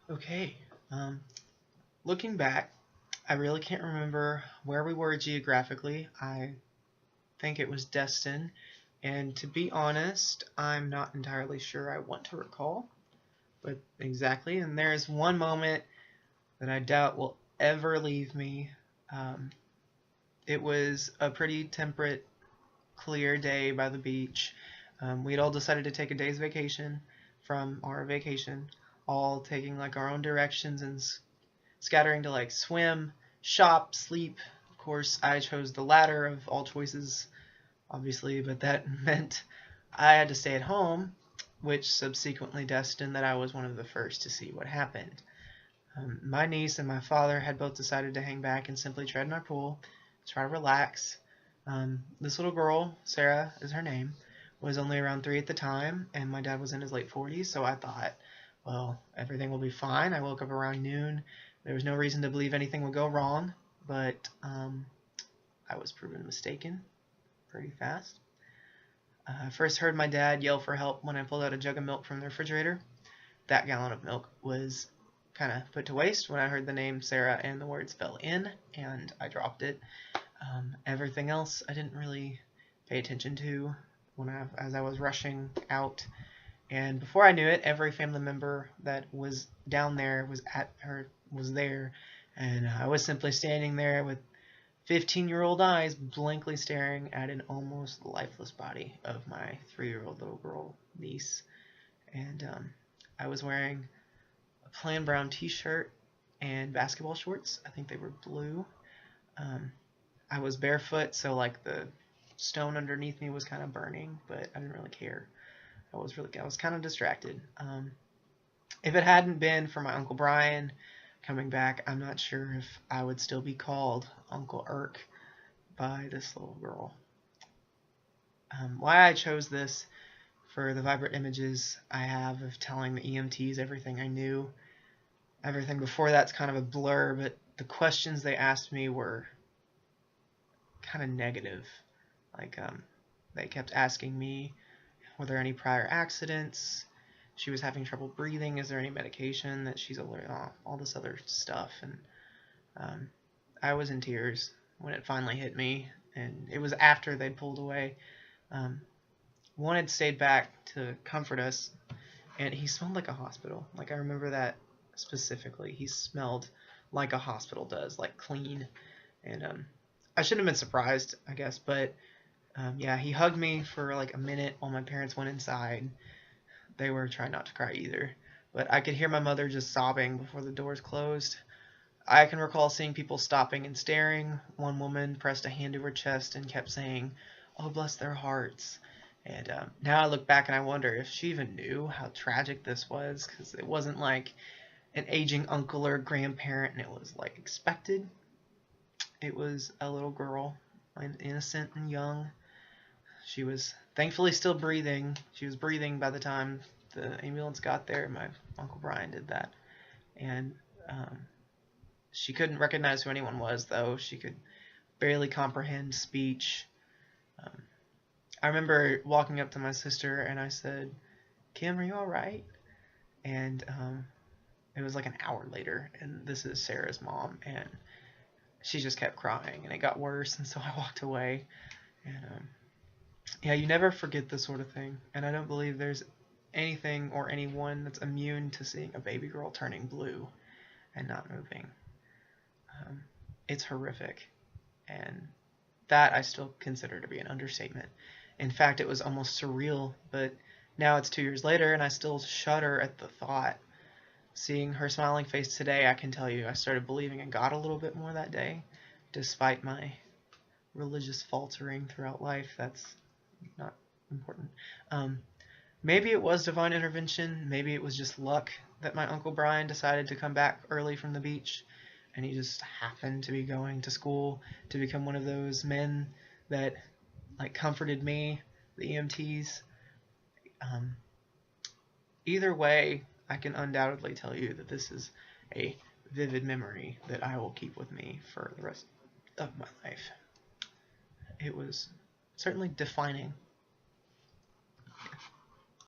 Okay. Um, Looking back, I really can't remember where we were geographically. I think it was Destin. And to be honest, I'm not entirely sure I want to recall, but exactly. And there is one moment that I doubt will ever leave me. Um, it was a pretty temperate, clear day by the beach. We had all decided to take a day's vacation from our vacation, all taking like our own directions and scattering to like swim, shop, sleep. Of course, I chose the latter of all choices, obviously, but that meant I had to stay at home, which subsequently destined that I was one of the first to see what happened. My niece and my father had both decided to hang back and simply tread in our pool, try to relax. This little girl, Sarah is her name, was only around 3 at the time, and my dad was in his late 40s, so I thought, well, everything will be fine. I woke up around noon. There was no reason to believe anything would go wrong, but I was proven mistaken pretty fast. I first heard my dad yell for help when I pulled out a jug of milk from the refrigerator. That gallon of milk was kind of put to waste when I heard the name Sarah and the words fell in, and I dropped it. Everything else I didn't really pay attention to as I was rushing out. And before I knew it, every family member that was down there was there, and I was simply standing there with 15-year-old eyes blankly staring at an almost lifeless body of my 3-year-old little girl niece. And I was wearing a plain brown T-shirt and basketball shorts. I think they were blue. Um, I was barefoot, so like the stone underneath me was kind of burning, but I didn't really care. I was kind of distracted. If it hadn't been for my Uncle Brian coming back, I'm not sure if I would still be called Uncle Irk by this little girl. Why I chose this for the vibrant images I have of telling the EMTs everything I knew. Everything before that's kind of a blur, but the questions they asked me were kind of negative. Like, they kept asking me, were there any prior accidents? She was having trouble breathing. Is there any medication that she's allergic? All this other stuff. And um, I was in tears when it finally hit me. And it was after they'd pulled away. Um, One had stayed back to comfort us, and he smelled like a hospital. Like, I remember that specifically. He smelled like a hospital does, like clean. And I shouldn't have been surprised, I guess, but yeah, he hugged me for like a minute while my parents went inside. They were trying not to cry either, but I could hear my mother just sobbing before the doors closed. I can recall seeing people stopping and staring. One woman pressed a hand to her chest and kept saying, "Oh, bless their hearts." And now I look back and I wonder if she even knew how tragic this was, because it wasn't like an aging uncle or grandparent and it was like expected. It was a little girl, innocent and young. She was thankfully still breathing. She was breathing by the time the ambulance got there. My Uncle Brian did that. And she couldn't recognize who anyone was, though. She could barely comprehend speech. Um, I remember walking up to my sister and I said, "Kim, are you all right?" And it was like an hour later, and this is Sarah's mom, and she just kept crying, and it got worse, and so I walked away. And yeah, you never forget this sort of thing, and I don't believe there's anything or anyone that's immune to seeing a baby girl turning blue and not moving. Um, it's horrific, and that I still consider to be an understatement. In fact, it was almost surreal, but now it's 2 years later, and I still shudder at the thought. Seeing her smiling face today, I can tell you I started believing in God a little bit more that day, despite my religious faltering throughout life. That's not important. Um, Maybe it was divine intervention. Maybe it was just luck that my Uncle Brian decided to come back early from the beach, and he just happened to be going to school to become one of those men that like comforted me, the EMTs. Um, Either way, I can undoubtedly tell you that this is a vivid memory that I will keep with me for the rest of my life. It was certainly defining